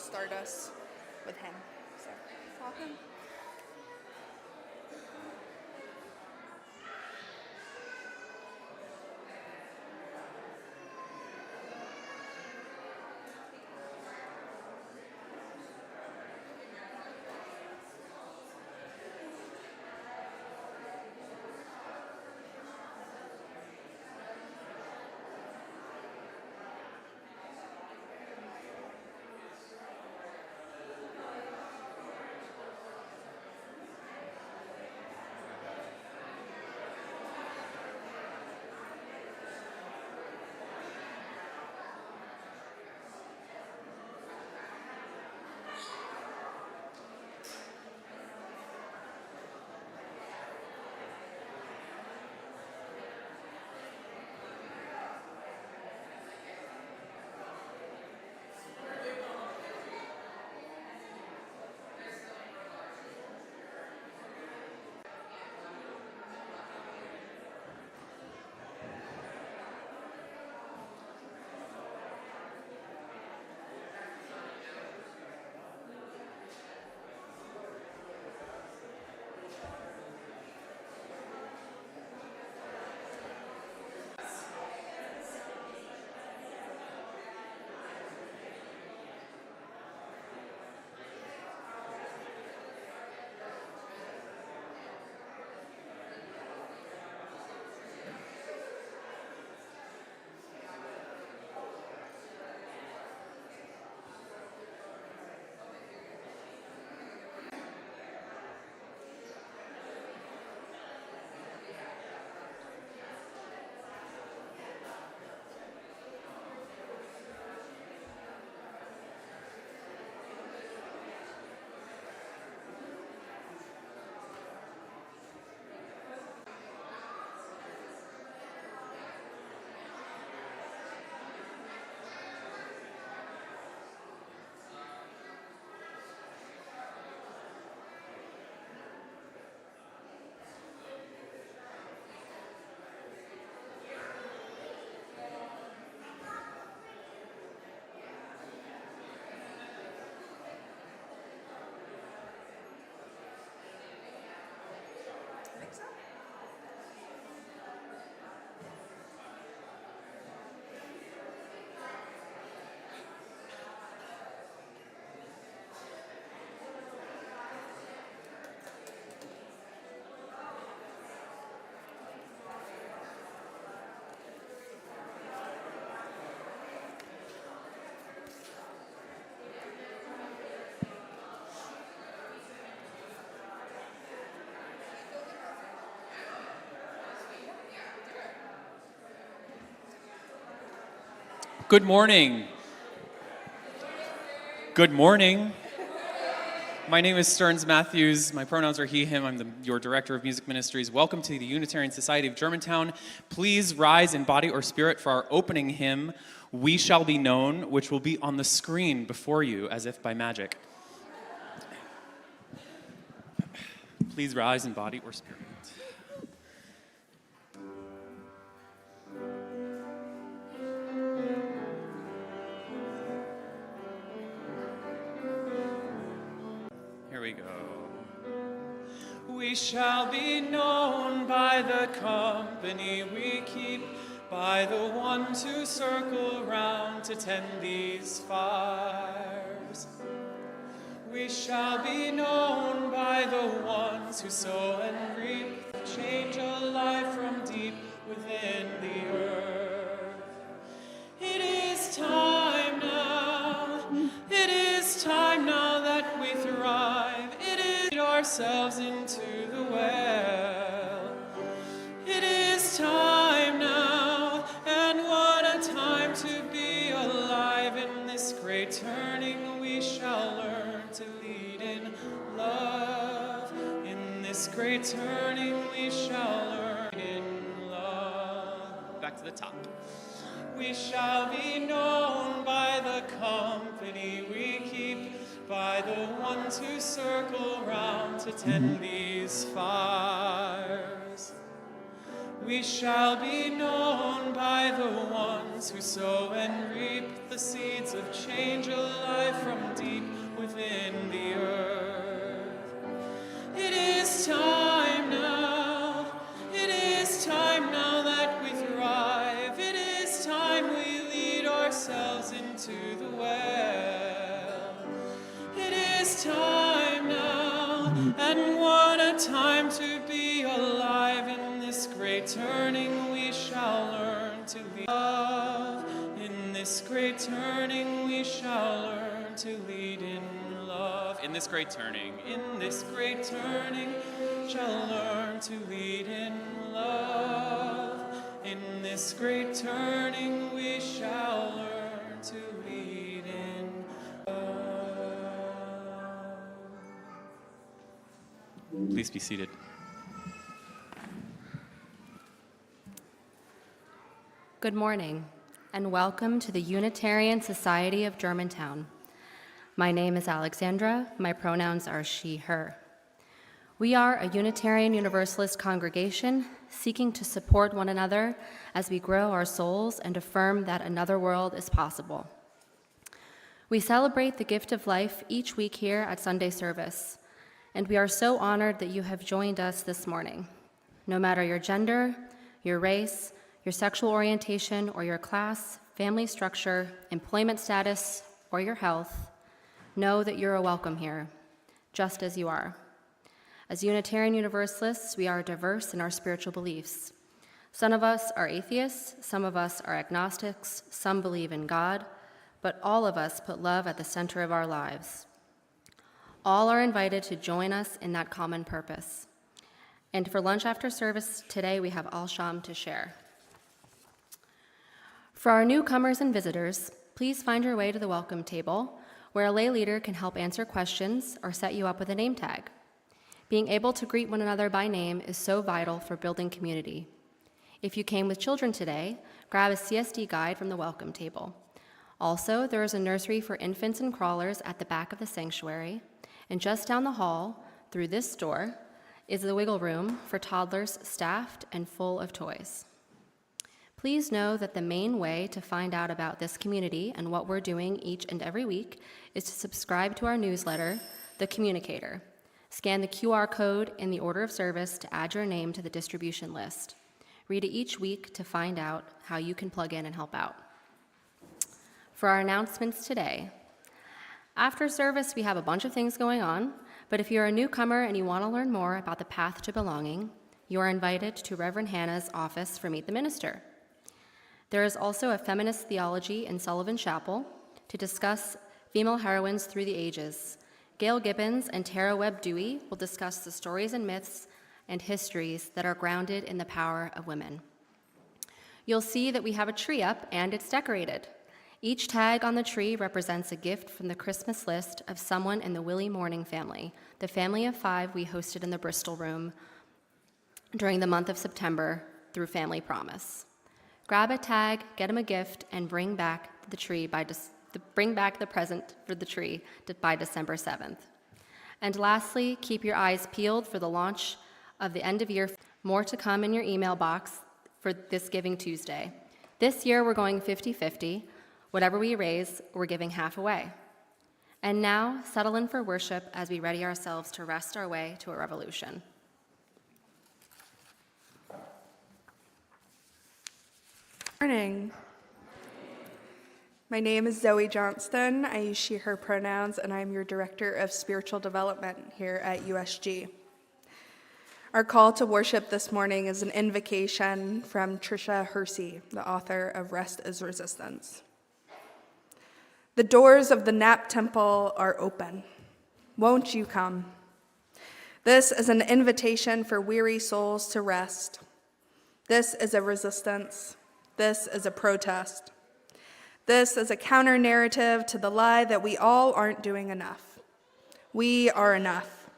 start us with him. So, welcome. Good morning. Good morning. My name is Stearns Matthews. My pronouns are he, him. I'm your Director of Music Ministries. Welcome to the Unitarian Society of Germantown. Please rise in body or spirit for our opening hymn, We Shall Be Known, which will be on the screen before you as if by magic. Please rise in body or spirit. Here we go. We shall be known by the company we keep, by the ones who circle round to tend these fires. We shall be known by the ones who sow and reap, change alive from deep within the earth. It is time now, it is time now that we thrive. It is ourselves into the well. It is time now, and what a time to be alive. In this great turning we shall learn to lead in love. In this great turning we shall learn in love. Back to the top. We shall be known by the company we keep, by the ones who circle round to tend these fires. We shall be known by the ones who sow and reap the seeds of change alive from deep within the earth. It is time now. It is time now that we thrive. It is time we lead ourselves into the well. It is time now, and what a time to be alive. In this great turning we shall learn to love. In this great turning we shall learn to lead in love. In this great turning shall learn to lead in love. In this great turning we shall learn to lead in love. Please be seated. Good morning, and welcome to the Unitarian Society of Germantown. My name is Alexandra. My pronouns are she, her. We are a Unitarian Universalist congregation seeking to support one another as we grow our souls and affirm that another world is possible. We celebrate the gift of life each week here at Sunday service, and we are so honored that you have joined us this morning. No matter your gender, your race, your sexual orientation, or your class, family structure, employment status, or your health, know that you're welcome here, just as you are. As Unitarian Universalists, we are diverse in our spiritual beliefs. Some of us are atheists, some of us are agnostics, some believe in God, but all of us put love at the center of our lives. All are invited to join us in that common purpose. And for lunch after service today, we have Al Sham to share. For our newcomers and visitors, please find your way to the welcome table, where a lay leader can help answer questions or set you up with a name tag. Being able to greet one another by name is so vital for building community. If you came with children today, grab a CSD guide from the welcome table. Also, there is a nursery for infants and crawlers at the back of the sanctuary, and just down the hall, through this door, is the wiggle room for toddlers staffed and full of toys. Please know that the main way to find out about this community and what we're doing each and every week is to subscribe to our newsletter, The Communicator. Scan the QR code in the order of service to add your name to the distribution list. Read it each week to find out how you can plug in and help out. For our announcements today, after service, we have a bunch of things going on, but if you're a newcomer and you want to learn more about the path to belonging, you are invited to Reverend Hannah's office for Meet the Minister. There is also a feminist theology in Sullivan Chapel to discuss female heroines through the ages. Gail Gibbons and Tara Webb Dewey will discuss the stories and myths and histories that are grounded in the power of women. You'll see that we have a tree up and it's decorated. Each tag on the tree represents a gift from the Christmas list of someone in the Willie Morning family, the family of 5 we hosted in the Bristol room during the month of September through Family Promise. Grab a tag, get them a gift, and bring back the present for the tree by December 7th. And lastly, keep your eyes peeled for the launch of the end of year. More to come in your email box for this Giving Tuesday. This year we're going 50-50. Whatever we raise, we're giving half away. And now, settle in for worship as we ready ourselves to wrest our way to a revolution. Morning. My name is Zoe Johnston. I use she, her pronouns, and I'm your Director of Spiritual Development here at USG. Our call to worship this morning is an invocation from Tricia Hersey, the author of Rest is Resistance. The doors of the Knapp Temple are open. Won't you come? This is an invitation for weary souls to rest. This is a resistance. This is a protest. This is a counter-narrative to the lie that we all aren't doing enough. We are enough.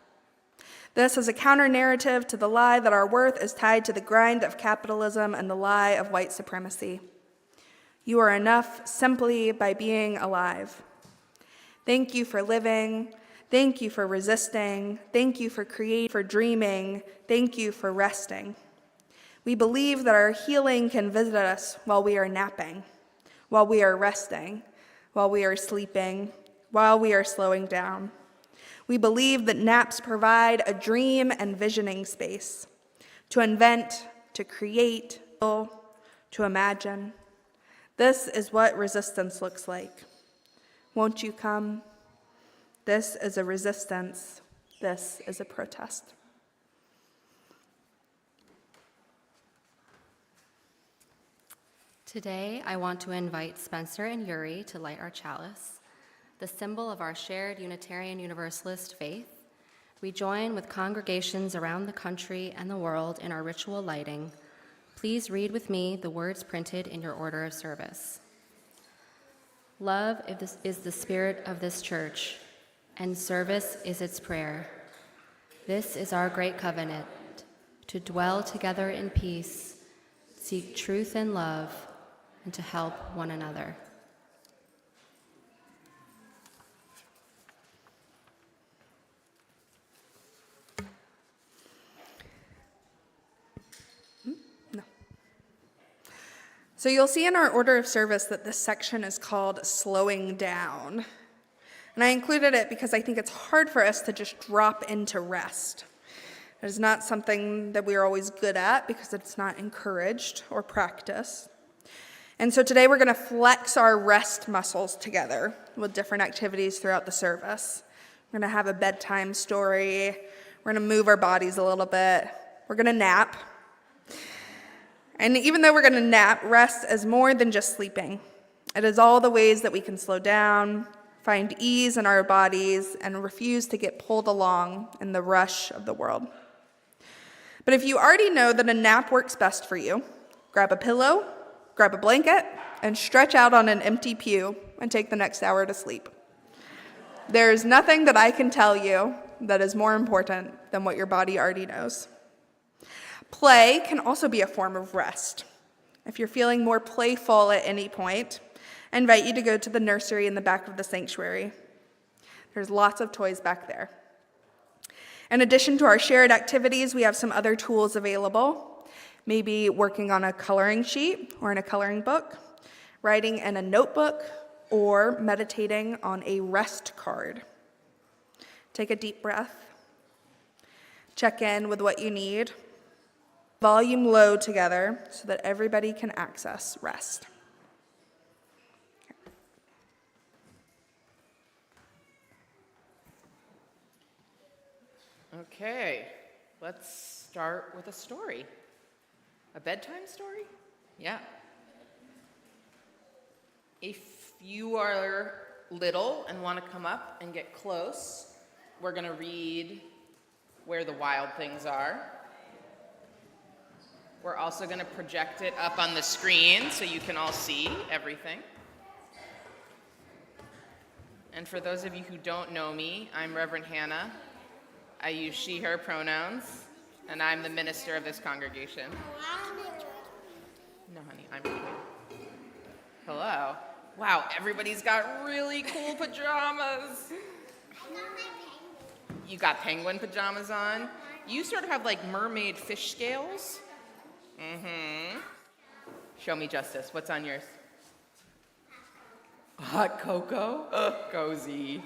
This is a counter-narrative to the lie that our worth is tied to the grind of capitalism and the lie of white supremacy. You are enough simply by being alive. Thank you for living. Thank you for resisting. Thank you for creating, for dreaming. Thank you for resting. We believe that our healing can visit us while we are napping, while we are resting, while we are sleeping, while we are slowing down. We believe that naps provide a dream and visioning space to invent, to create, to imagine. This is what resistance looks like. Won't you come? This is a resistance. This is a protest. Today, I want to invite Spencer and Yuri to light our chalice, the symbol of our shared Unitarian Universalist faith. We join with congregations around the country and the world in our ritual lighting. Please read with me the words printed in your order of service. Love is the spirit of this church, and service is its prayer. This is our great covenant, to dwell together in peace, seek truth and love, and to help one another. No. So you'll see in our order of service that this section is called Slowing Down. And I included it because I think it's hard for us to just drop into rest. It is not something that we are always good at because it's not encouraged or practiced. And so today we're going to flex our rest muscles together with different activities throughout the service. We're going to have a bedtime story. We're going to move our bodies a little bit. We're going to nap. And even though we're going to nap, rest is more than just sleeping. It is all the ways that we can slow down, find ease in our bodies, and refuse to get pulled along in the rush of the world. But if you already know that a nap works best for you, grab a pillow, grab a blanket, and stretch out on an empty pew and take the next hour to sleep. There is nothing that I can tell you that is more important than what your body already knows. Play can also be a form of rest. If you're feeling more playful at any point, I invite you to go to the nursery in the back of the sanctuary. There's lots of toys back there. In addition to our shared activities, we have some other tools available. Maybe working on a coloring sheet or in a coloring book, writing in a notebook, or meditating on a rest card. Take a deep breath. Check in with what you need. Volume low together so that everybody can access rest. Okay, let's start with a story. A bedtime story? Yeah. If you are little and want to come up and get close, we're going to read Where the Wild Things Are. We're also going to project it up on the screen so you can all see everything. And for those of you who don't know me, I'm Reverend Hannah. I use she, her pronouns, and I'm the minister of this congregation. No, honey, I'm between. Hello. Wow, everybody's got really cool pajamas. You got penguin pajamas on? You sort of have like mermaid fish scales. Mm-hmm. Show me justice. What's on yours? Hot cocoa? Cozy.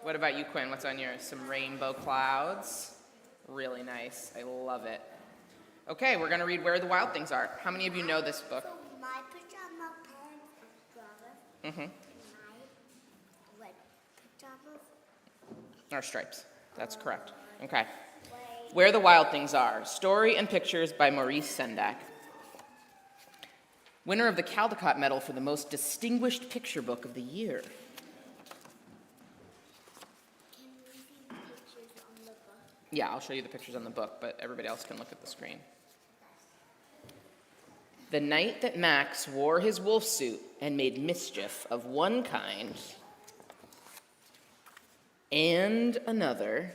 What about you, Quinn? What's on yours? Some rainbow clouds. Really nice. I love it. Okay, we're going to read Where the Wild Things Are. How many of you know this book? So my pajama pants are brown. Mm-hmm. My red pajamas Or stripes. That's correct. Okay. Where the Wild Things Are. Story and pictures by Maurice Sendak. Winner of the Caldecott Medal for the most distinguished picture book of the year. Can we see the pictures on the book? Yeah, I'll show you the pictures on the book, but everybody else can look at the screen. The night that Max wore his wolf suit and made mischief of one kind and another,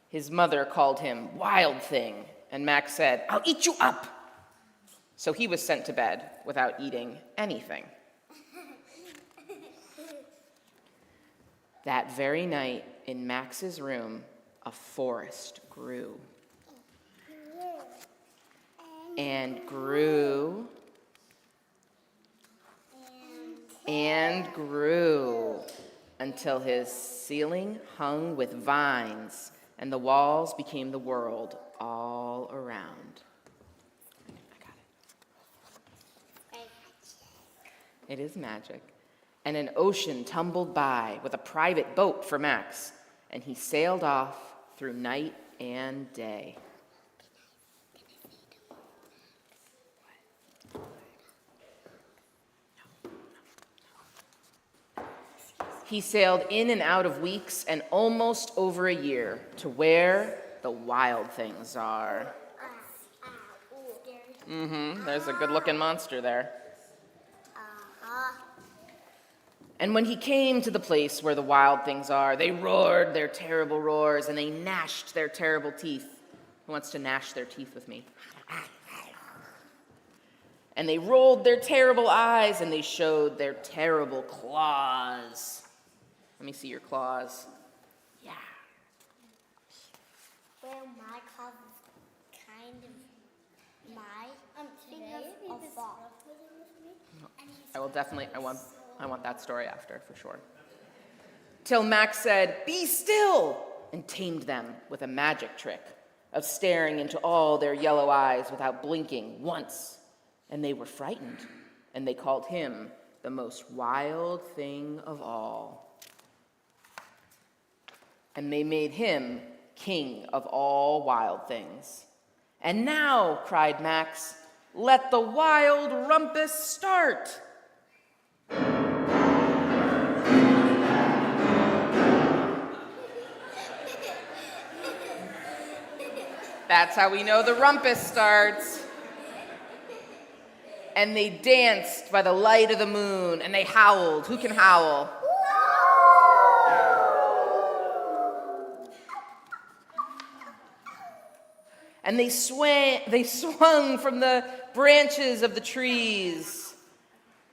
his mother called him Wild Thing, and Max said, "I'll eat you up." So he was sent to bed without eating anything. That very night in Max's room, a forest grew. And grew. And grew until his ceiling hung with vines and the walls became the world all around. I got it. It is magic. And an ocean tumbled by with a private boat for Max, and he sailed off through night and day. He sailed in and out of weeks and almost over a year to where the wild things are. There's a good-looking monster there. And when he came to the place where the wild things are, they roared their terrible roars and they gnashed their terrible teeth. Who wants to gnash their teeth with me? And they rolled their terrible eyes and they showed their terrible claws. Let me see your claws. Yeah. Well, my claw is kind of of fall. I will definitely, I want that story after, for sure. Till Max said, "Be still," and tamed them with a magic trick of staring into all their yellow eyes without blinking once. And they were frightened, and they called him the most wild thing of all. And they made him king of all wild things. And now, cried Max, let the wild rumpus start. That's how we know the rumpus starts. And they danced by the light of the moon, and they howled. Who can howl? And they swung from the branches of the trees,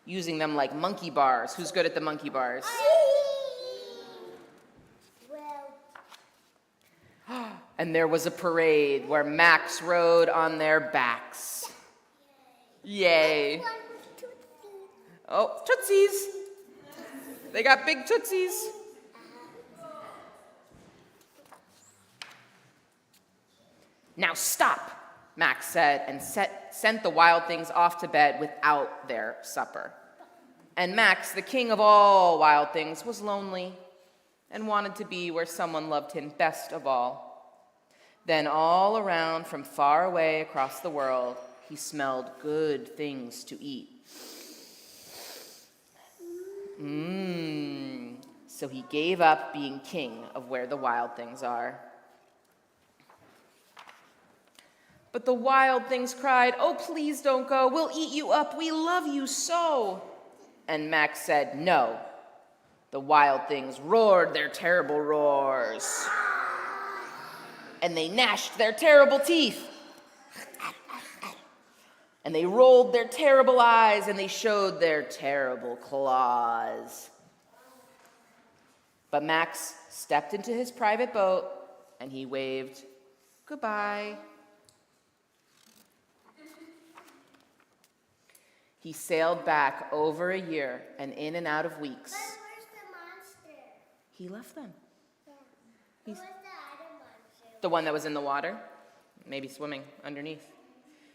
using them like monkey bars. Who's good at the monkey bars? And there was a parade where Max rode on their backs. Yay. Oh, tootsies. They got big tootsies. Now stop, Max said, and sent the wild things off to bed without their supper. And Max, the king of all wild things, was lonely and wanted to be where someone loved him best of all. Then all around, from far away across the world, he smelled good things to eat. So he gave up being king of where the wild things are. But the wild things cried, "Oh, please don't go. We'll eat you up. We love you so." And Max said, "No." The wild things roared their terrible roars. And they gnashed their terrible teeth. And they rolled their terrible eyes, and they showed their terrible claws. But Max stepped into his private boat, and he waved goodbye. He sailed back over a year and in and out of weeks. But where's the monster? He left them. Yeah. Where's the other monster? The one that was in the water, maybe swimming underneath.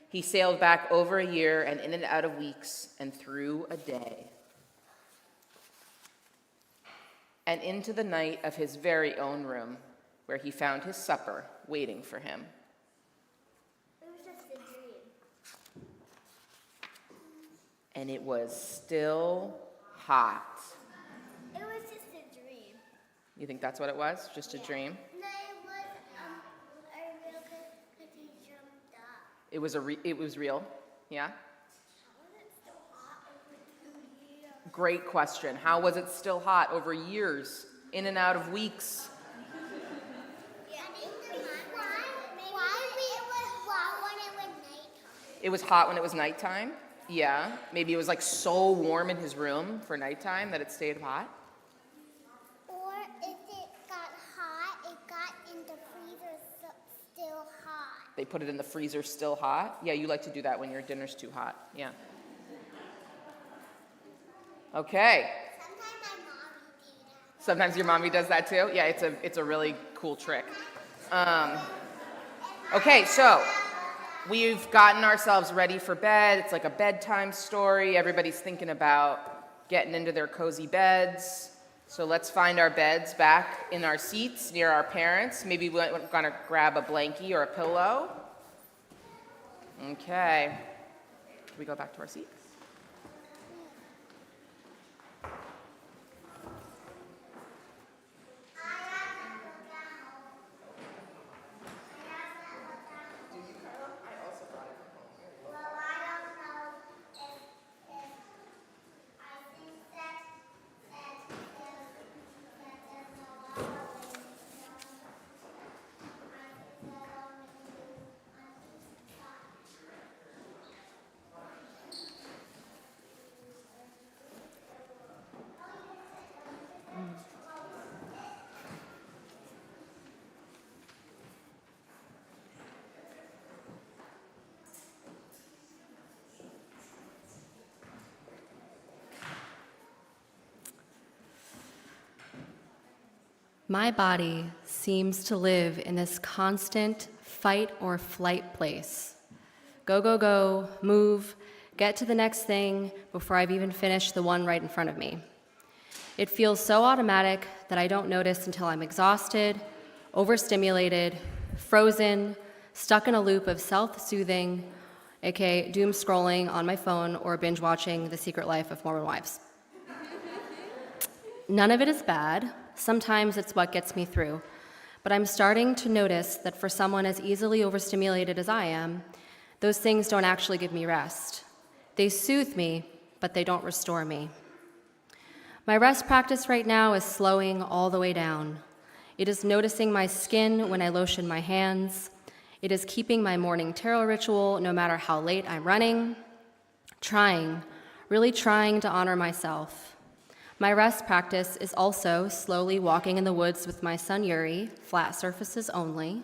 He sailed back over a year and in and out of weeks and through a day. And into the night of his very own room, where he found his supper waiting for him. It was just a dream. And it was still hot. It was just a dream. You think that's what it was? Just a dream? No, it was a real because he jumped up. It was real? Yeah? How was it still hot over 2 years? Great question. How was it still hot over years, in and out of weeks? Yeah. Why it was hot when it was nighttime? It was hot when it was nighttime? Yeah. Maybe it was like so warm in his room for nighttime that it stayed hot? Or if it got hot, it got in the They put it in the freezer still hot. Yeah, you like to do that when your dinner's too hot. Yeah. Okay. Sometimes your mommy does that too? Yeah, it's a really cool trick. Okay, so we've gotten ourselves ready for bed. It's like a bedtime story. Everybody's thinking about getting into their cozy beds. So let's find our beds back in our seats near our parents. Maybe we're gonna grab a blankie or a pillow. Okay. Can we go back to our seats? My body seems to live in this constant fight or flight place. Go, go, go, move, get to the next thing before I've even finished the one right in front of me. It feels so automatic that I don't notice until I'm exhausted, overstimulated, frozen, stuck in a loop of self-soothing, aka doom scrolling on my phone or binge watching The Secret Life of Mormon Wives. None of it is bad. Sometimes it's what gets me through. But I'm starting to notice that for someone as easily overstimulated as I am, those things don't actually give me rest. They soothe me, but they don't restore me. My rest practice right now is slowing all the way down. It is noticing my skin when I lotion my hands. It is keeping my morning tarot ritual no matter how late I'm running. Really trying to honor myself. My rest practice is also slowly walking in the woods with my son Yuri, flat surfaces only,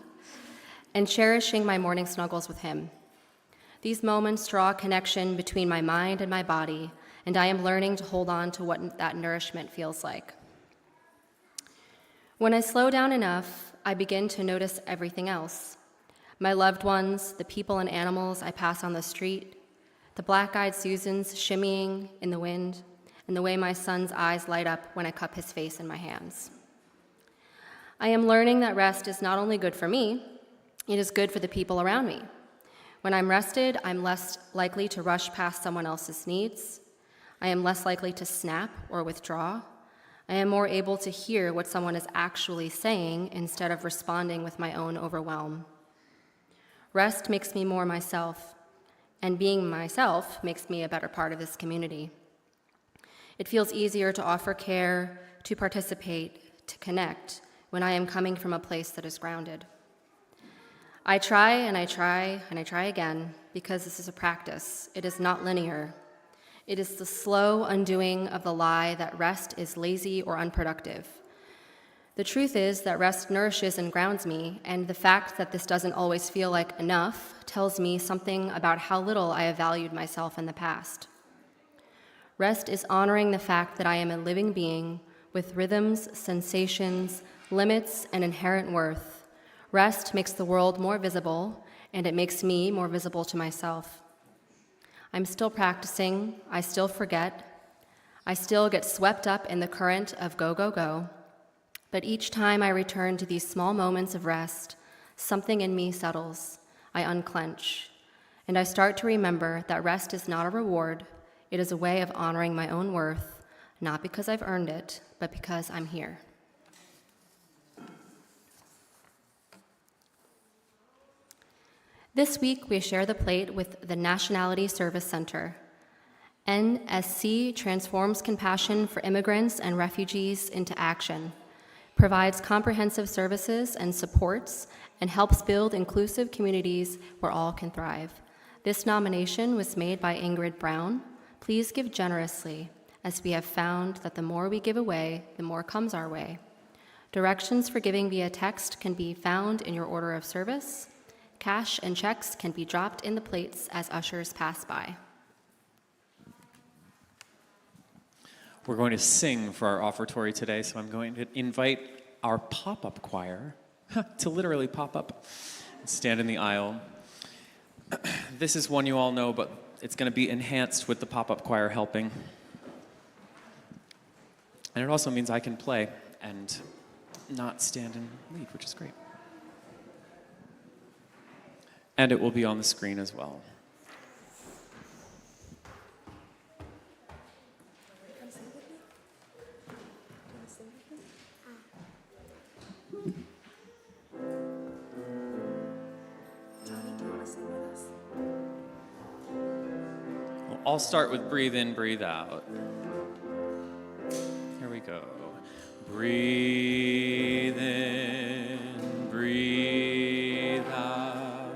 and cherishing my morning snuggles with him. These moments draw a connection between my mind and my body, and I am learning to hold on to what that nourishment feels like. When I slow down enough, I begin to notice everything else. My loved ones, the people and animals I pass on the street, the black-eyed Susans shimmying in the wind, and the way my son's eyes light up when I cup his face in my hands. I am learning that rest is not only good for me, it is good for the people around me. When I'm rested, I'm less likely to rush past someone else's needs. I am less likely to snap or withdraw. I am more able to hear what someone is actually saying instead of responding with my own overwhelm. Rest makes me more myself, and being myself makes me a better part of this community. It feels easier to offer care, to participate, to connect when I am coming from a place that is grounded. I try and I try and I try again because this is a practice. It is not linear. It is the slow undoing of the lie that rest is lazy or unproductive. The truth is that rest nourishes and grounds me, and the fact that this doesn't always feel like enough tells me something about how little I have valued myself in the past. Rest is honoring the fact that I am a living being with rhythms, sensations, limits, and inherent worth. Rest makes the world more visible, and it makes me more visible to myself. I'm still practicing, I still forget, I still get swept up in the current of go, go, go. But each time I return to these small moments of rest, something in me settles, I unclench, and I start to remember that rest is not a reward. It is a way of honoring my own worth, not because I've earned it, but because I'm here. This week, we share the plate with the Nationality Service Center. NSC transforms compassion for immigrants and refugees into action, provides comprehensive services and supports, and helps build inclusive communities where all can thrive. This nomination was made by Ingrid Brown. Please give generously, as we have found that the more we give away, the more comes our way. Directions for giving via text can be found in your order of service. Cash and checks can be dropped in the plates as ushers pass by. We're going to sing for our offertory today, so I'm going to invite our pop-up choir to literally pop up and stand in the aisle. This is one you all know, but it's going to be enhanced with the pop-up choir helping. And it also means I can play and not stand and lead, which is great. And it will be on the screen as well. I'll start with breathe in, breathe out. Here we go. Breathe in, breathe out.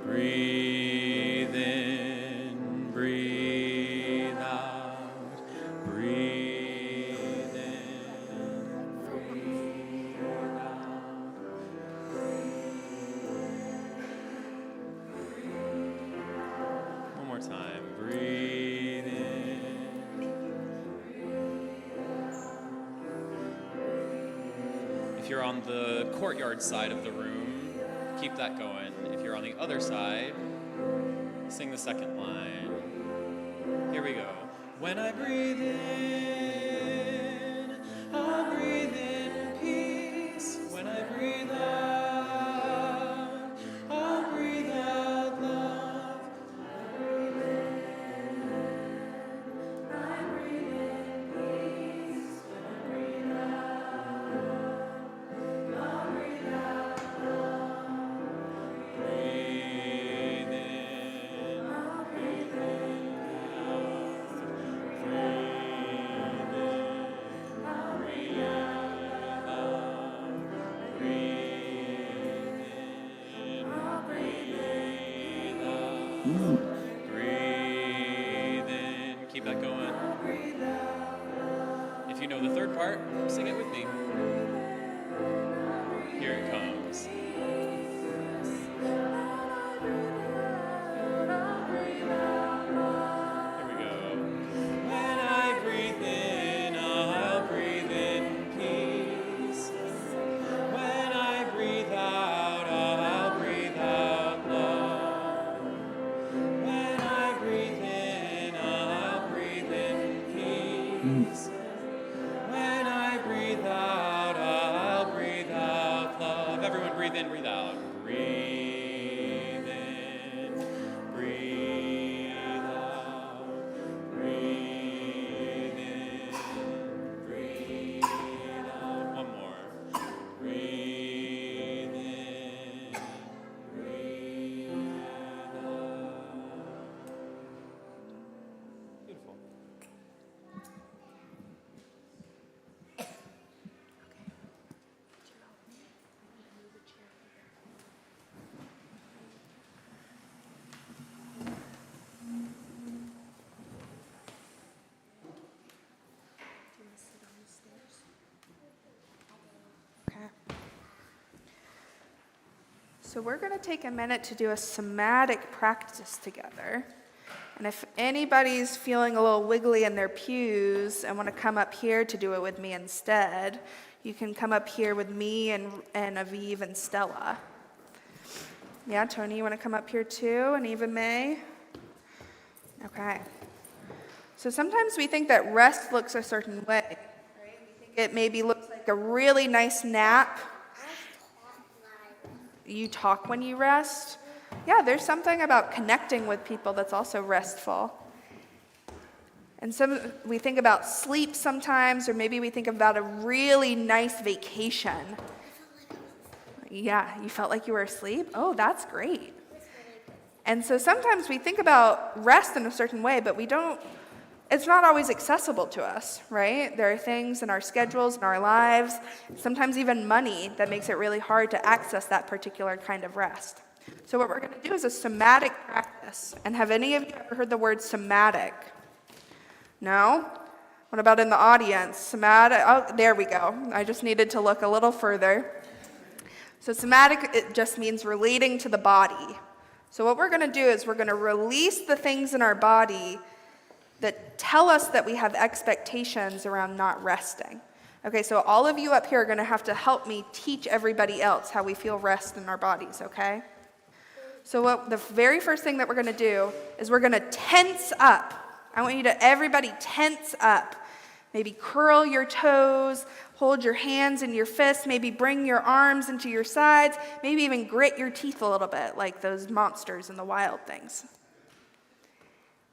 Breathe in, breathe out. Breathe in, breathe out. One more time. Breathe in. If you're on the courtyard side of the room, keep that going. If you're on the other side, sing the second line. Here we go. When I breathe in, I'll breathe in peace. When I breathe out, I'll breathe out love. Breathe in, breathe out. Breathe in, breathe out. Breathe in, breathe out. Breathe in. Keep that going. If you know the third part, sing it with me. Here it comes. Here we go. When I breathe in, I'll breathe in peace. When I breathe out, I'll breathe out love. When I breathe in, I'll breathe in peace. When I breathe out, I'll breathe out love. Everyone breathe in, breathe out. Breathe in, breathe out. Breathe in, breathe out. One more. Breathe in, breathe out. Beautiful. Okay. So we're going to take a minute to do a somatic practice together. And if anybody's feeling a little wiggly in their pews and want to come up here to do it with me instead, you can come up here with me and Aviv and Stella. Yeah, Tony, you want to come up here too? And Eva May? Okay. So sometimes we think that rest looks a certain way. Right? We think it maybe looks like a really nice nap. You talk when you rest. Yeah, there's something about connecting with people that's also restful. And we think about sleep sometimes, or maybe we think about a really nice vacation. Yeah, you felt like you were asleep? Oh, that's great. And so sometimes we think about rest in a certain way, but it's not always accessible to us, right? There are things in our schedules, in our lives, sometimes even money, that makes it really hard to access that particular kind of rest. So what we're going to do is a somatic practice. And have any of you ever heard the word somatic? No? What about in the audience? Somatic? Oh, there we go. I just needed to look a little further. So somatic, it just means relating to the body. So what we're going to do is we're going to release the things in our body that tell us that we have expectations around not resting. Okay, so all of you up here are going to have to help me teach everybody else how we feel rest in our bodies, okay? So the very first thing that we're going to do is we're going to tense up. I want you to, everybody, tense up. Maybe curl your toes, hold your hands in your fists, maybe bring your arms into your sides, maybe even grit your teeth a little bit like those monsters in the Wild Things.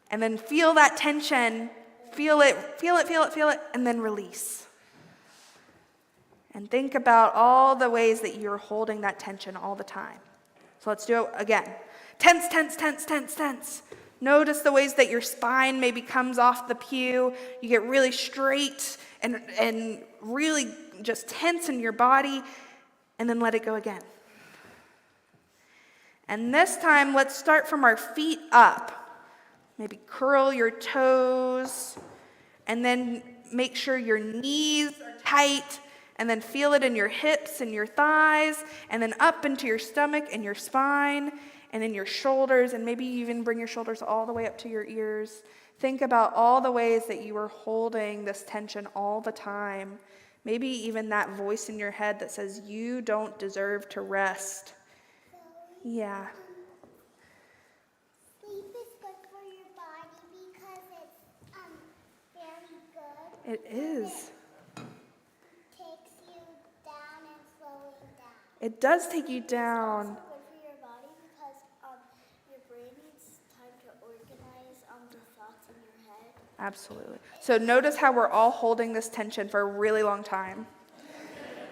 And then feel that tension, feel it, and then release. And think about all the ways that you're holding that tension all the time. So let's do it again. Tense, tense, tense, tense, tense. Notice the ways that your spine maybe comes off the pew. You get really straight and really just tense in your body, and then let it go again. And this time, let's start from our feet up. Maybe curl your toes, and then make sure your knees are tight, and then feel it in your hips and your thighs, and then up into your stomach and your spine, and in your shoulders, and maybe you even bring your shoulders all the way up to your ears. Think about all the ways that you are holding this tension all the time. Maybe even that voice in your head that says, you don't deserve to rest. Yeah. Sleep is good for your body because it's very good. It is. Takes you down and slowing down. It does take you down. It's also good for your body because your brain needs time to organize the thoughts in your head. Absolutely. So notice how we're all holding this tension for a really long time.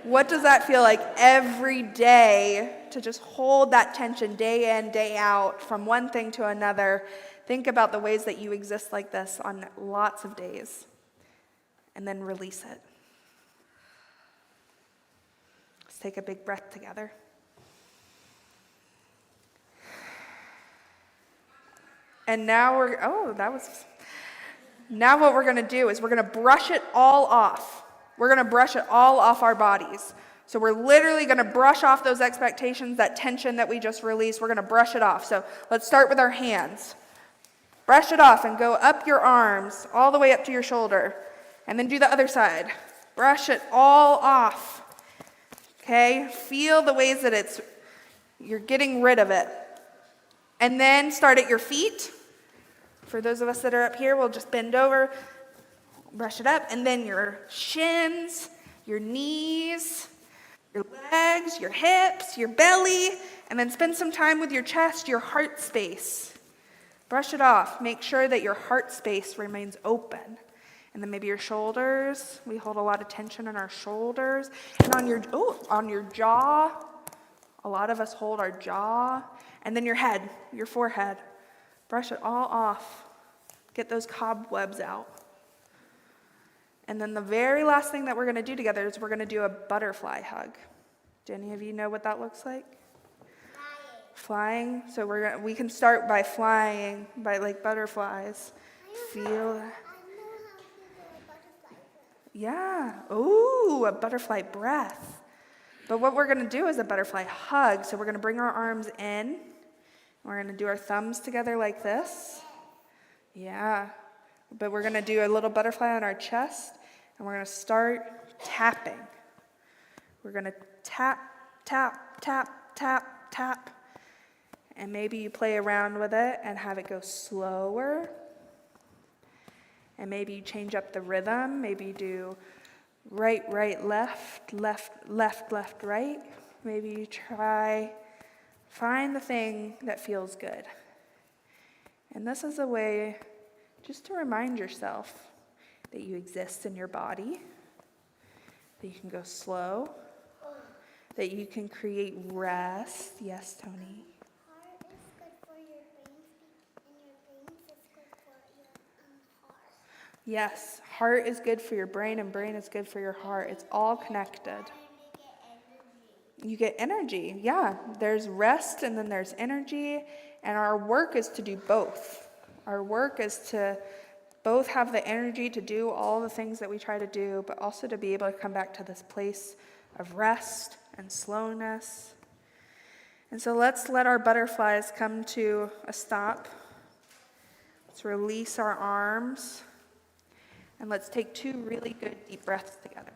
What does that feel like every day to just hold that tension day in, day out, from one thing to another? Think about the ways that you exist like this on lots of days, and then release it. Let's take a big breath together. And now now what we're going to do is we're going to brush it all off. We're going to brush it all off our bodies. So we're literally going to brush off those expectations, that tension that we just released. We're going to brush it off. So let's start with our hands. Brush it off and go up your arms all the way up to your shoulder. And then do the other side. Brush it all off. Okay? Feel the ways that you're getting rid of it. And then start at your feet. For those of us that are up here, we'll just bend over, brush it up, and then your shins, your knees, your legs, your hips, your belly, and then spend some time with your chest, your heart space. Brush it off. Make sure that your heart space remains open. And then maybe your shoulders. We hold a lot of tension in our shoulders. And on your jaw. A lot of us hold our jaw. And then your head, your forehead. Brush it all off. Get those cobwebs out. And then the very last thing that we're going to do together is we're going to do a butterfly hug. Do any of you know what that looks like? Flying. So we can start by flying, by like butterflies. Feel. I know how to do a butterfly breath. Yeah. Ooh, a butterfly breath. But what we're going to do is a butterfly hug. So we're going to bring our arms in. We're going to do our thumbs together like this. Yeah. But we're going to do a little butterfly on our chest, and we're going to start tapping. We're going to tap, tap, tap, tap, tap. And maybe you play around with it and have it go slower. And maybe you change up the rhythm. Maybe you do right, right, left, left, left, left, right. Maybe you find the thing that feels good. And this is a way just to remind yourself that you exist in your body, that you can go slow, that you can create rest. Yes, Tony? Heart is good for your brains, and your brains is good for your heart. Yes, heart is good for your brain, and brain is good for your heart. It's all connected. You get energy, yeah. There's rest and then there's energy, and our work is to do both. Our work is to both have the energy to do all the things that we try to do, but also to be able to come back to this place of rest and slowness. And so let's let our butterflies come to a stop. Let's release our arms. And let's take 2 really good deep breaths together.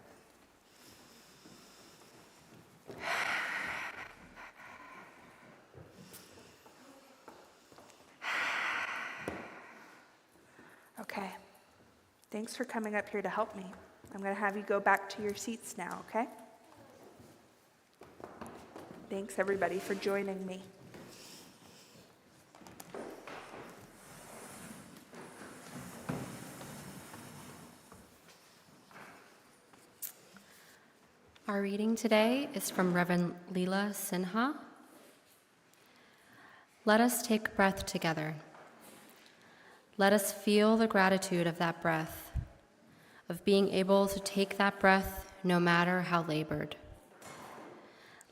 Okay. Thanks for coming up here to help me. I'm going to have you go back to your seats now, okay? Thanks, everybody, for joining me. Our reading today is from Reverend Leela Sinha. Let us take breath together. Let us feel the gratitude of that breath, of being able to take that breath no matter how labored.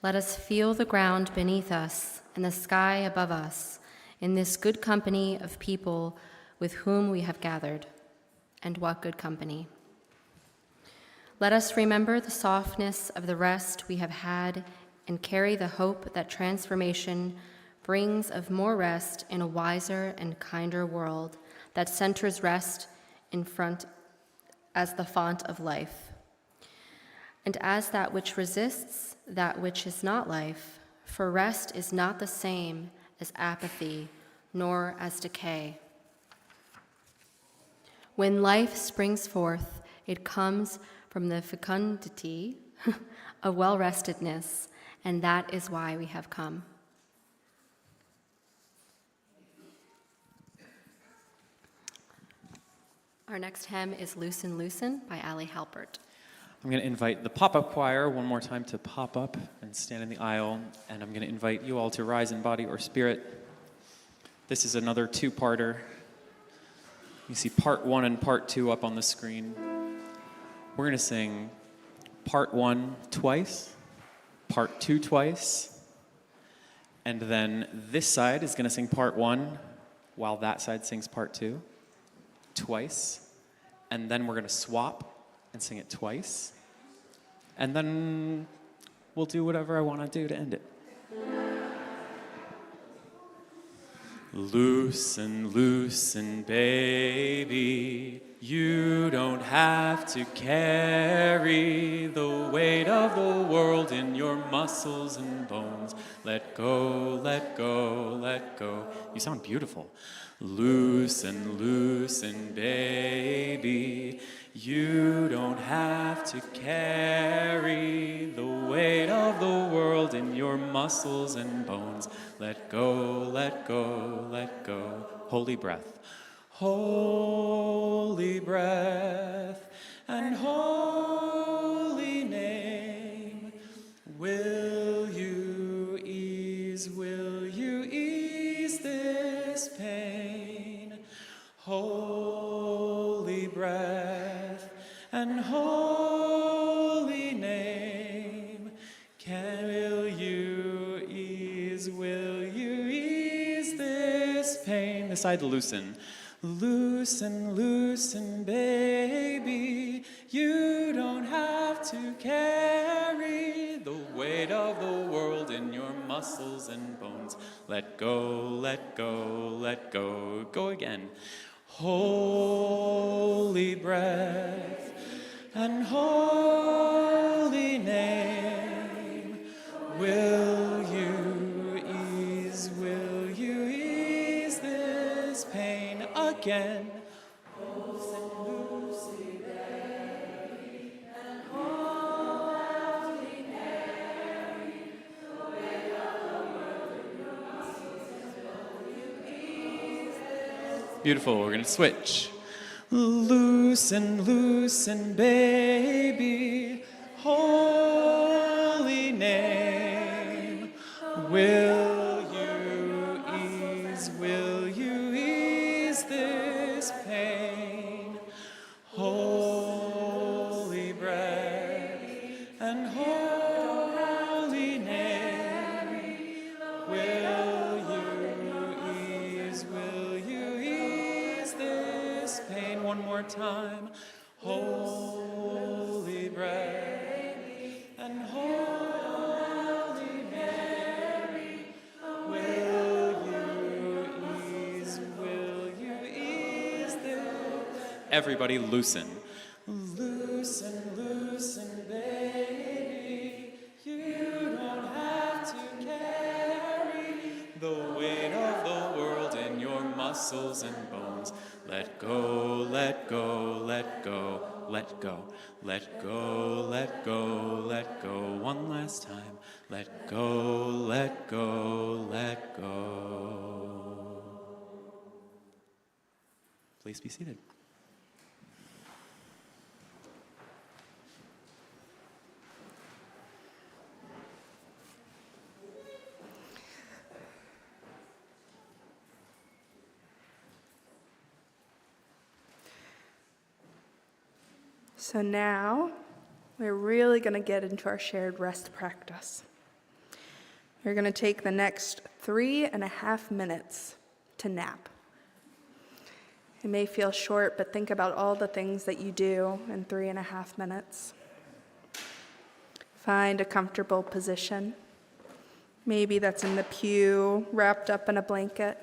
Let us feel the ground beneath us and the sky above us in this good company of people with whom we have gathered. And what good company. Let us remember the softness of the rest we have had and carry the hope that transformation brings of more rest in a wiser and kinder world that centers rest in front as the font of life. And as that which resists that which is not life, for rest is not the same as apathy, nor as decay. When life springs forth, it comes from the fecundity of well-restedness, and that is why we have come. Our next hymn is Loosen, Loosen by Allie Halpert. I'm going to invite the pop-up choir one more time to pop up and stand in the aisle, and I'm going to invite you all to rise in body or spirit. This is another 2-parter. You see part 1 and part 2 up on the screen. We're going to sing part 1 twice, part 2 twice, and then this side is going to sing part 1 while that side sings part 2 twice, and then we're going to swap and sing it twice, and then we'll do whatever I want to do to end it. Loosen, loosen, baby, you don't have to carry the weight of the world in your muscles and bones. Let go, let go, let go. You sound beautiful. Loosen, loosen, baby, you don't have to carry the weight of the world in your muscles and bones. Let go, let go, let go. Holy breath. Holy breath and holy name. Will you ease this pain? Holy breath and holy name. Will you ease this pain? This side loosen. Loosen, loosen, baby, you don't have to carry the weight of the world in your muscles and bones. Let go, let go, let go. Go again. Holy breath and holy name, will you ease this pain again? Beautiful, we're gonna switch. Loosen, loosen, baby, holy name. Will you ease this pain? Holy breath and holy name. Will you ease this pain? One more time. Holy breath and holy everybody loosen. Loosen, loosen, baby. You don't have to carry the weight of the world in your muscles and bones. Let go, let go, let go, let go, let go, let go, let go. One last time. Let go, let go, let go. Please be seated. So now we're really going to get into our shared rest practice. You're going to take the next 3.5 minutes to nap. It may feel short, but think about all the things that you do in 3.5 minutes. Find a comfortable position. Maybe that's in the pew, wrapped up in a blanket.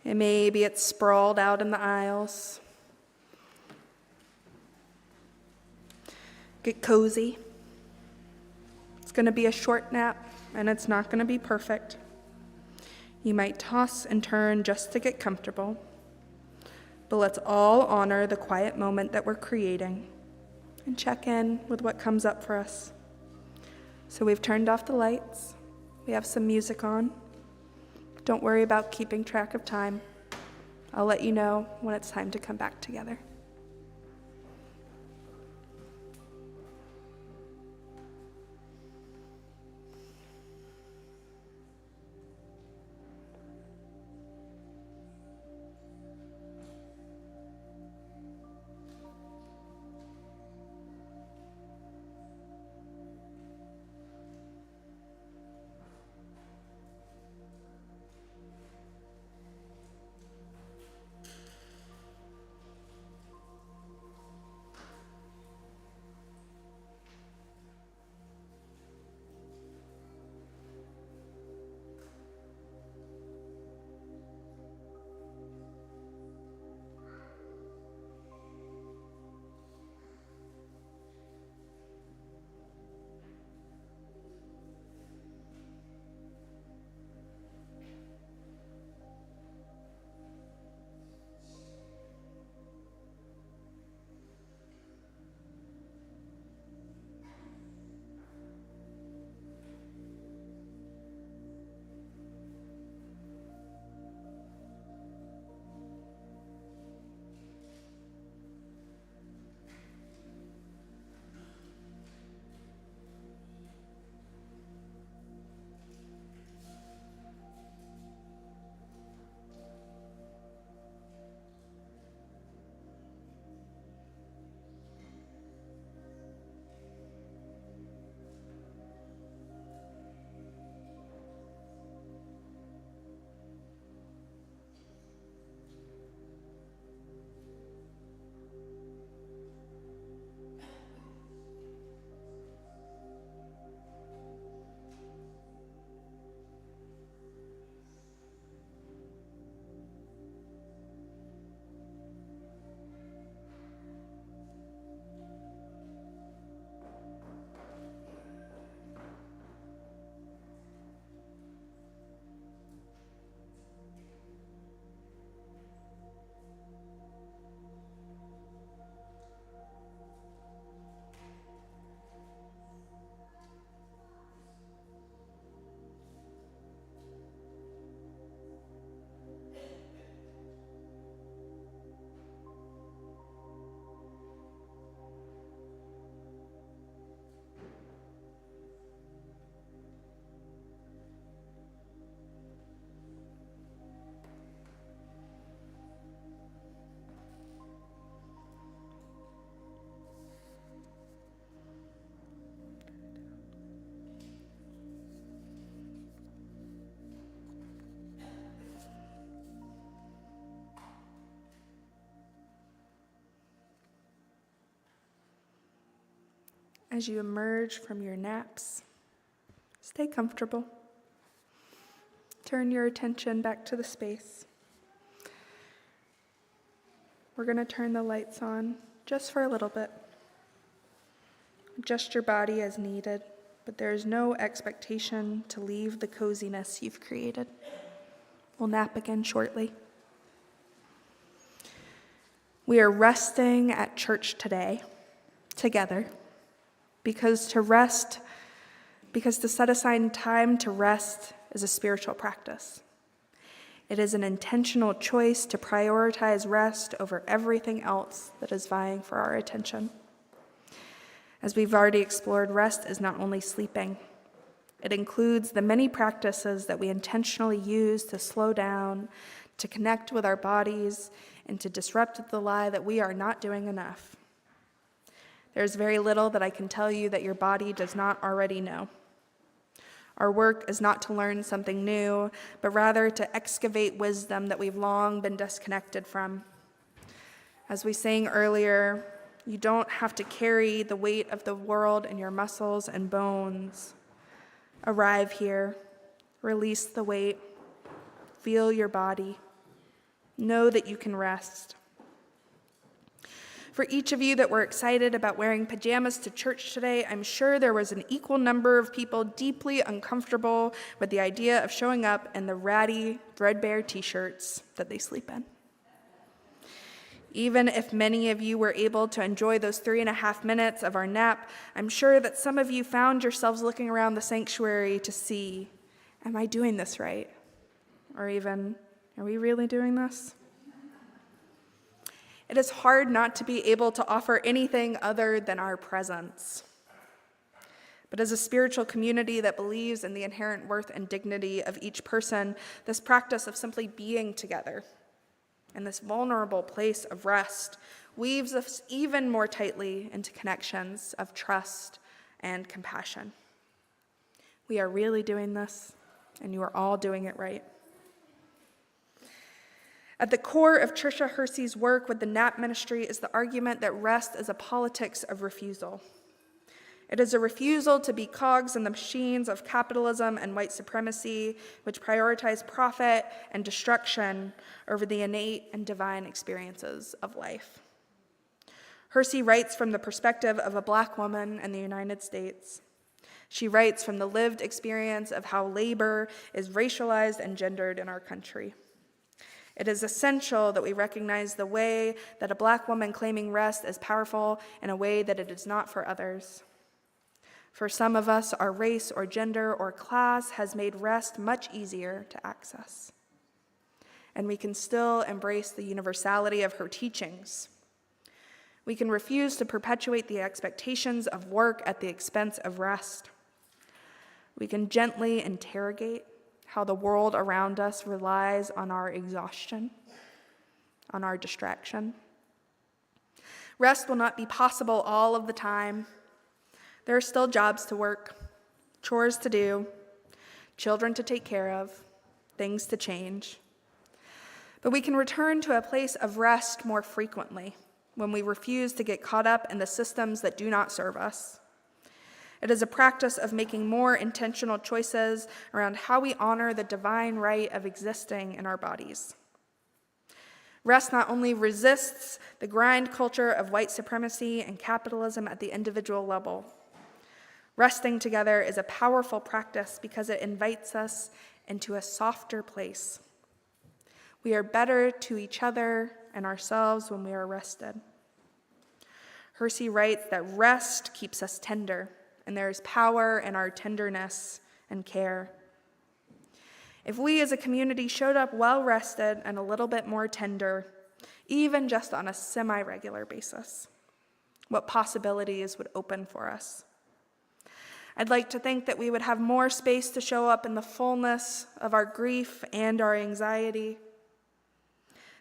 And maybe it's sprawled out in the aisles. Get cozy. It's going to be a short nap, and it's not going to be perfect. You might toss and turn just to get comfortable. But let's all honor the quiet moment that we're creating and check in with what comes up for us. So we've turned off the lights. We have some music on. Don't worry about keeping track of time. I'll let you know when it's time to come back together. As you emerge from your naps, stay comfortable. Turn your attention back to the space. we're going to turn the lights on just for a little bit. Adjust your body as needed, but there is no expectation to leave the coziness you've created. We'll nap again shortly. We are resting at church today, together, because to set aside time to rest is a spiritual practice. It is an intentional choice to prioritize rest over everything else that is vying for our attention. As we've already explored, rest is not only sleeping. It includes the many practices that we intentionally use to slow down, to connect with our bodies, and to disrupt the lie that we are not doing enough. There's very little that I can tell you that your body does not already know. Our work is not to learn something new, but rather to excavate wisdom that we've long been disconnected from. As we sang earlier, you don't have to carry the weight of the world in your muscles and bones. Arrive here, release the weight, feel your body. Know that you can rest. For each of you that were excited about wearing pajamas to church today, I'm sure there was an equal number of people deeply uncomfortable with the idea of showing up in the ratty, threadbare t-shirts that they sleep in. Even if many of you were able to enjoy those 3.5 minutes of our nap, I'm sure that some of you found yourselves looking around the sanctuary to see, am I doing this right? Or even, are we really doing this? It is hard not to be able to offer anything other than our presence. But as a spiritual community that believes in the inherent worth and dignity of each person, this practice of simply being together in this vulnerable place of rest weaves us even more tightly into connections of trust and compassion. We are really doing this, and you are all doing it right. At the core of Tricia Hersey's work with the NAP ministry is the argument that rest is a politics of refusal. It is a refusal to be cogs in the machines of capitalism and white supremacy, which prioritize profit and destruction over the innate and divine experiences of life. Hersey writes from the perspective of a Black woman in the United States. She writes from the lived experience of how labor is racialized and gendered in our country. It is essential that we recognize the way that a Black woman claiming rest is powerful in a way that it is not for others. For some of us, our race or gender or class has made rest much easier to access. And we can still embrace the universality of her teachings. We can refuse to perpetuate the expectations of work at the expense of rest. We can gently interrogate how the world around us relies on our exhaustion, on our distraction. Rest will not be possible all of the time. There are still jobs to work, chores to do, children to take care of, things to change. But we can return to a place of rest more frequently when we refuse to get caught up in the systems that do not serve us. It is a practice of making more intentional choices around how we honor the divine right of existing in our bodies. Rest not only resists the grind culture of white supremacy and capitalism at the individual level. Resting together is a powerful practice because it invites us into a softer place. We are better to each other and ourselves when we are rested. Hersey writes that rest keeps us tender, and there is power in our tenderness and care. If we as a community showed up well-rested and a little bit more tender, even just on a semi-regular basis, what possibilities would open for us? I'd like to think that we would have more space to show up in the fullness of our grief and our anxiety,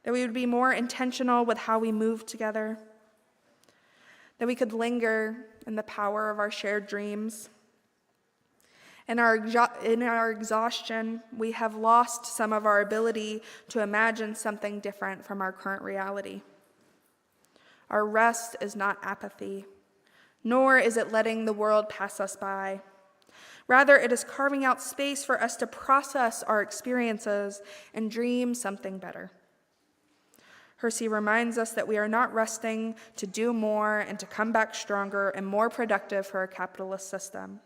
that we would be more intentional with how we move together, that we could linger in the power of our shared dreams. In our exhaustion, we have lost some of our ability to imagine something different from our current reality. Our rest is not apathy, nor is it letting the world pass us by. Rather, it is carving out space for us to process our experiences and dream something better. Hersey reminds us that we are not resting to do more and to come back stronger and more productive for a capitalist system.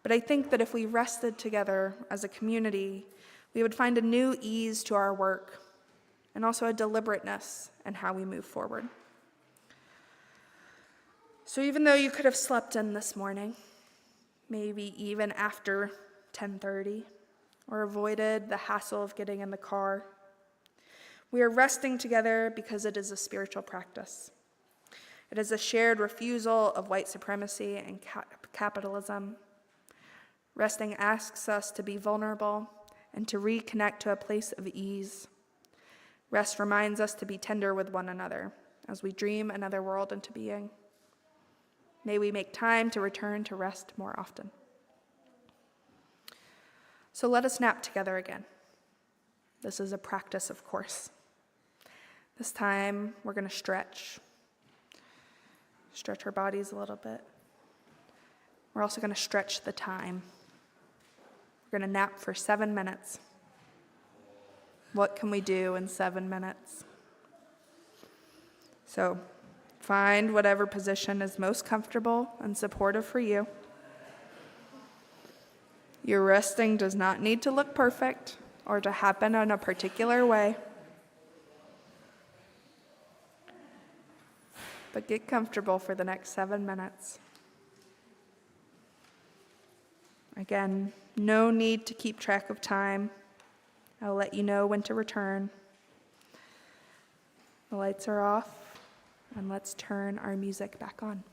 But I think that if we rested together as a community, we would find a new ease to our work and also a deliberateness in how we move forward. So even though you could have slept in this morning, maybe even after 10:30, or avoided the hassle of getting in the car, we are resting together because it is a spiritual practice. It is a shared refusal of white supremacy and capitalism. Resting asks us to be vulnerable and to reconnect to a place of ease. Rest reminds us to be tender with one another as we dream another world into being. May we make time to return to rest more often. So let us nap together again. This is a practice, of course. This time, we're going to stretch our bodies a little bit. We're also going to stretch the time. We're going to nap for 7 minutes. What can we do in 7 minutes? So, find whatever position is most comfortable and supportive for you. Your resting does not need to look perfect or to happen in a particular way. But get comfortable for the next 7 minutes. Again, no need to keep track of time. I'll let you know when to return. The lights are off, and let's turn our music back on.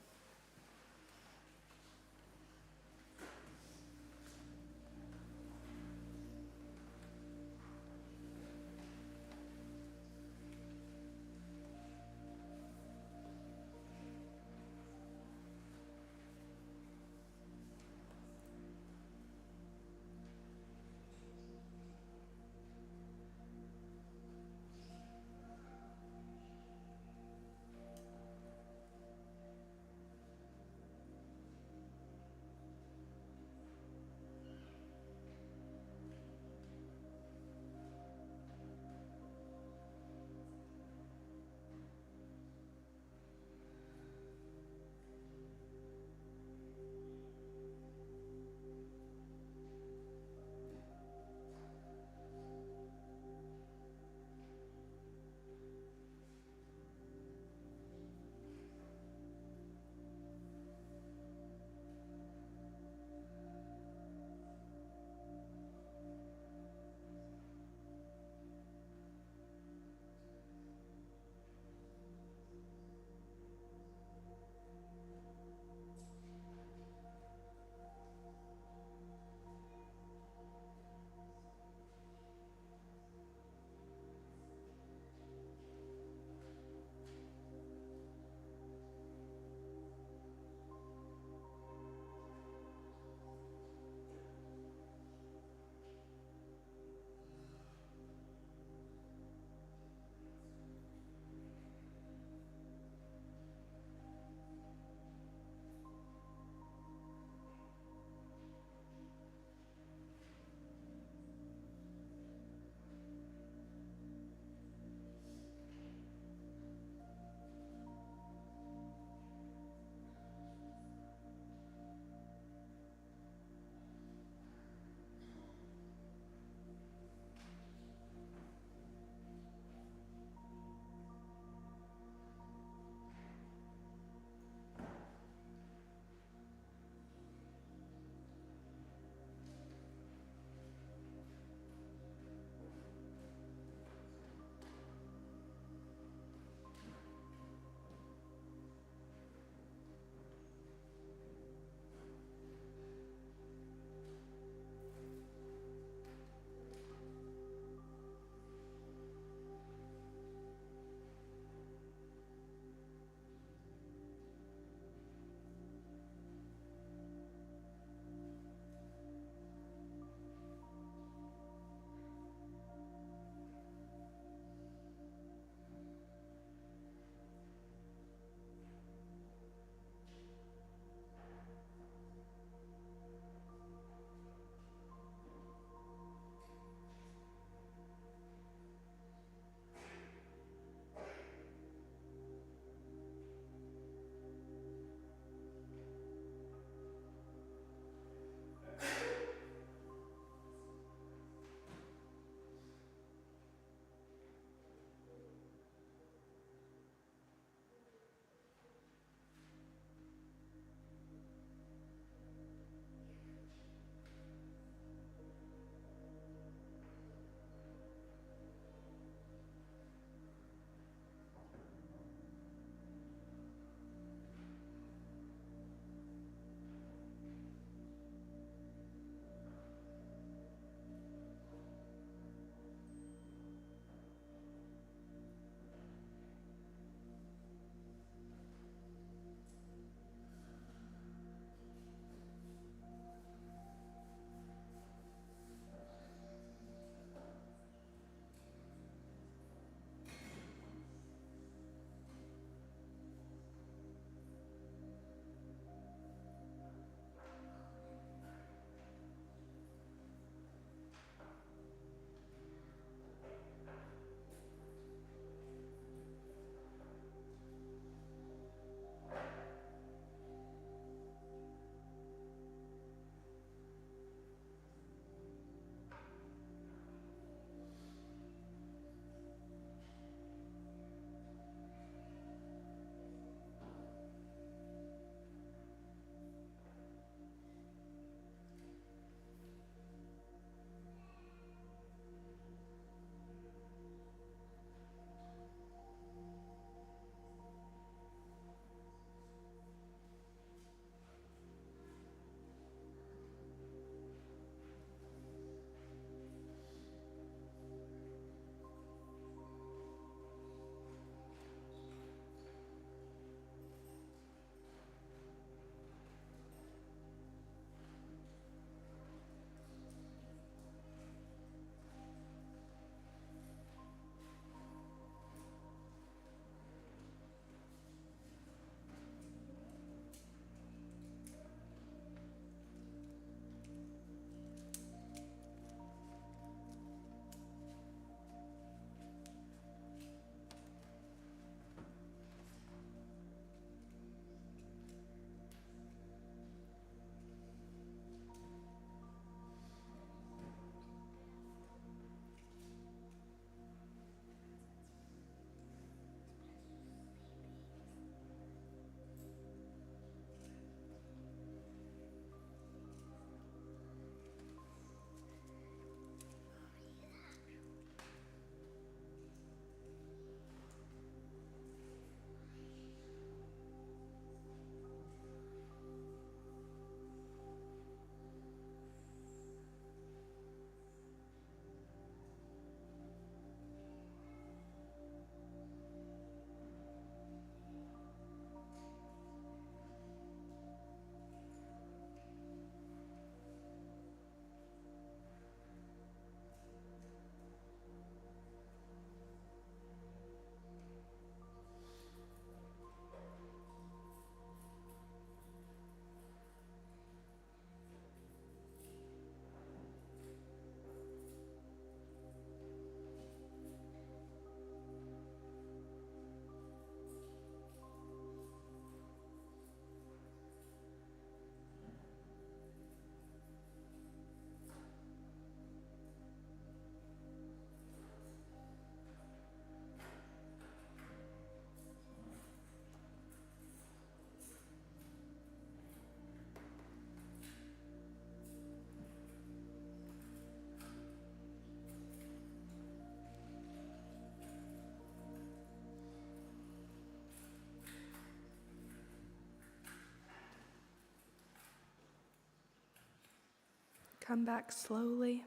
Come back slowly.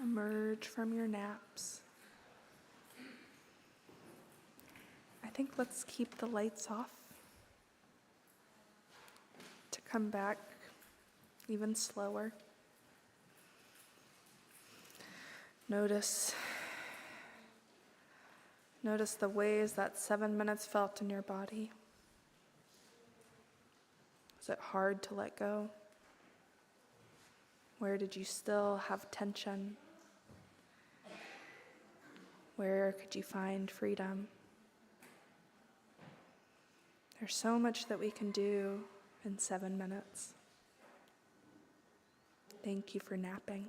Emerge from your naps. I think let's keep the lights off to come back even slower. Notice the ways that 7 minutes felt in your body. Was it hard to let go? Where did you still have tension? Where could you find freedom? There's so much that we can do in 7 minutes. Thank you for napping.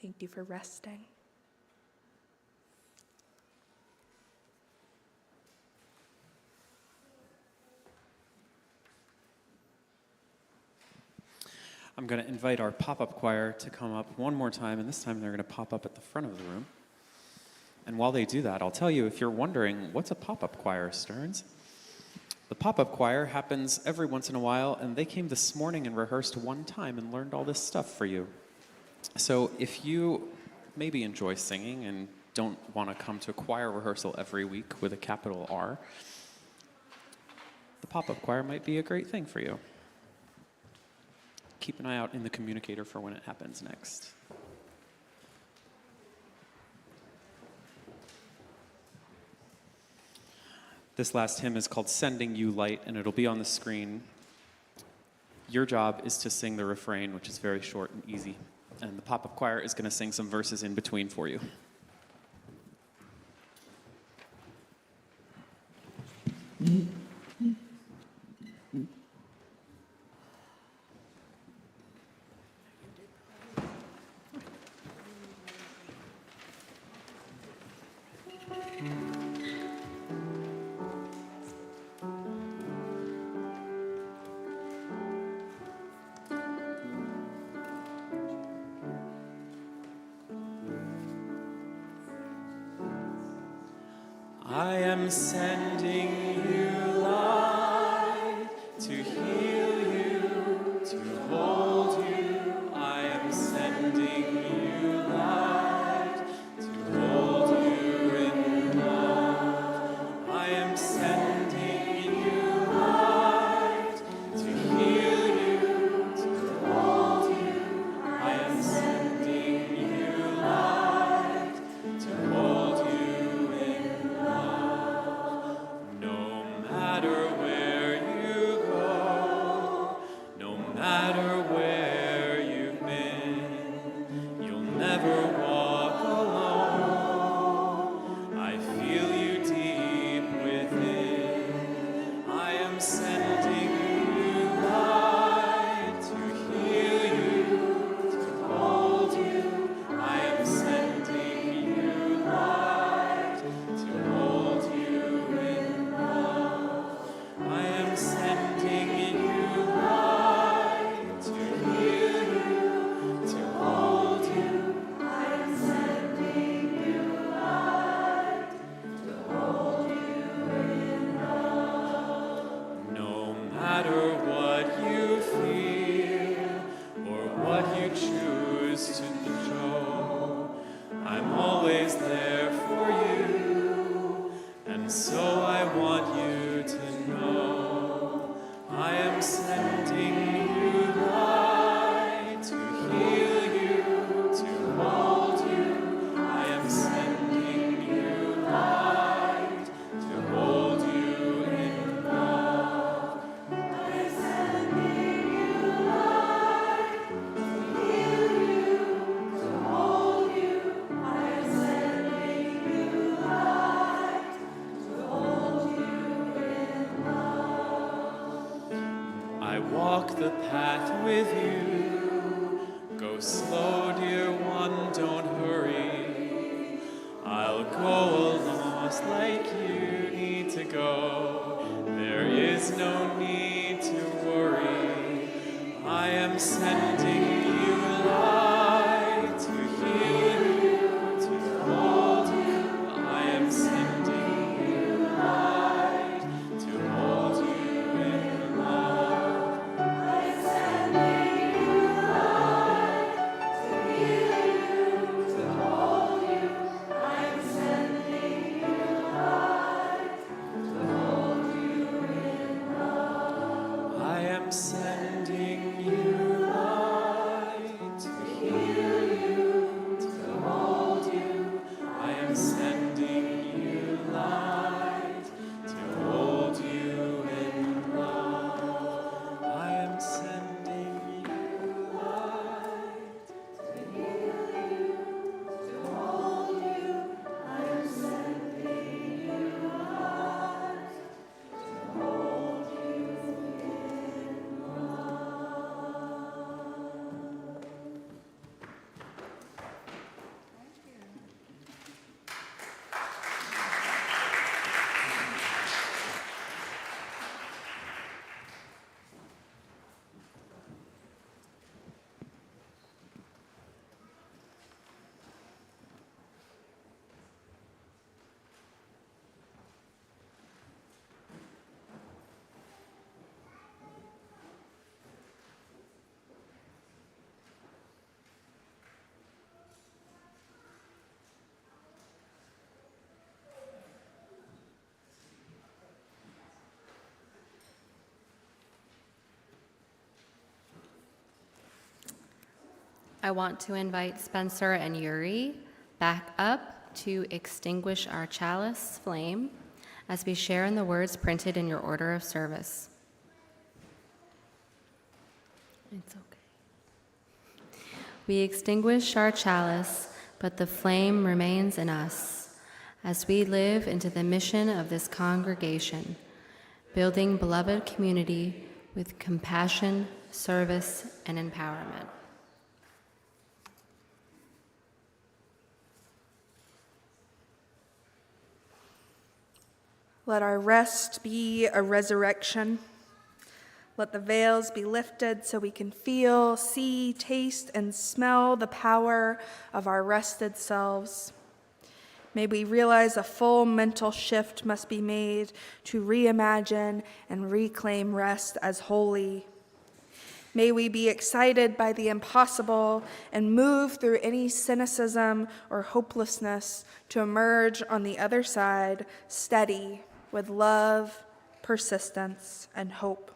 Thank you for resting. I'm going to invite our pop-up choir to come up one more time, and this time they're going to pop up at the front of the room. And while they do that, I'll tell you, if you're wondering, what's a pop-up choir, Stearns? The pop-up choir happens every once in a while, and they came this morning and rehearsed one time and learned all this stuff for you. So if you maybe enjoy singing and don't want to come to a choir rehearsal every week with a capital R, the pop-up choir might be a great thing for you. Keep an eye out in the communicator for when it happens next. This last hymn is called Sending You Light, and it'll be on the screen. Your job is to sing the refrain, which is very short and easy. And the pop-up choir is going to sing some verses in between for you. I am sending you light to heal you, to hold you. I am sending you light to hold you in love. I am sending you light to heal you, to hold you. I am sending you light to hold you. Walk the path with you. Go slow, dear one, don't hurry. I'll go along like you need to go. There is no need to worry. I am sending you light to heal you, to hold you. I am sending you light to hold you in love. am sending you light to hold you in love. I am sending you light to heal you, to hold you. I am sending you light to hold you in love. I want to invite Spencer and Yuri back up to extinguish our chalice flame as we share in the words printed in your order of service. It's okay. We extinguish our chalice, but the flame remains in us as we live into the mission of this congregation, building beloved community with compassion, service, and empowerment. Let our rest be a resurrection. Let the veils be lifted so we can feel, see, taste, and smell the power of our rested selves. May we realize a full mental shift must be made to reimagine and reclaim rest as holy. May we be excited by the impossible and move through any cynicism or hopelessness to emerge on the other side steady with love, persistence, and hope.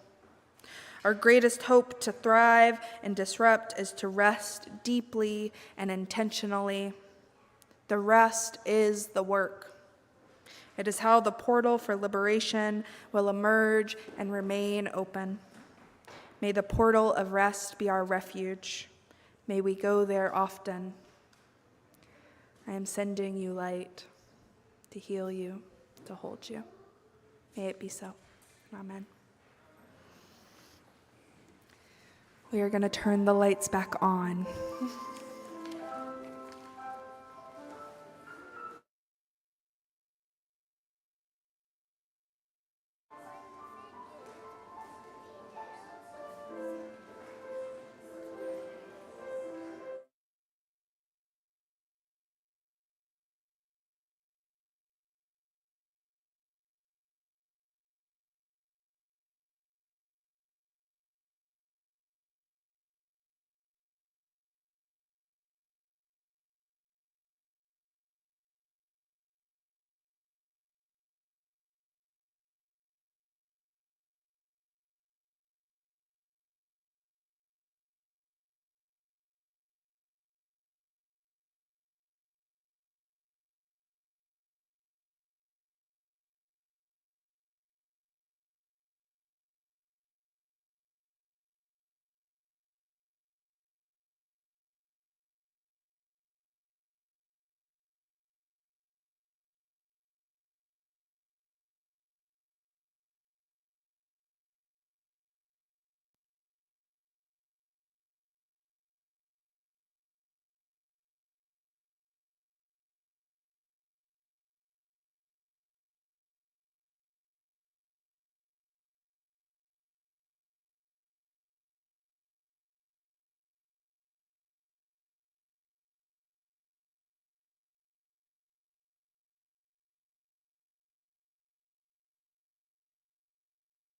Our greatest hope to thrive and disrupt is to rest deeply and intentionally. The rest is the work. It is how the portal for liberation will emerge and remain open. May the portal of rest be our refuge. May we go there often. I am sending you light to heal you, to hold you. May it be so. Amen. We are going to turn the lights back on.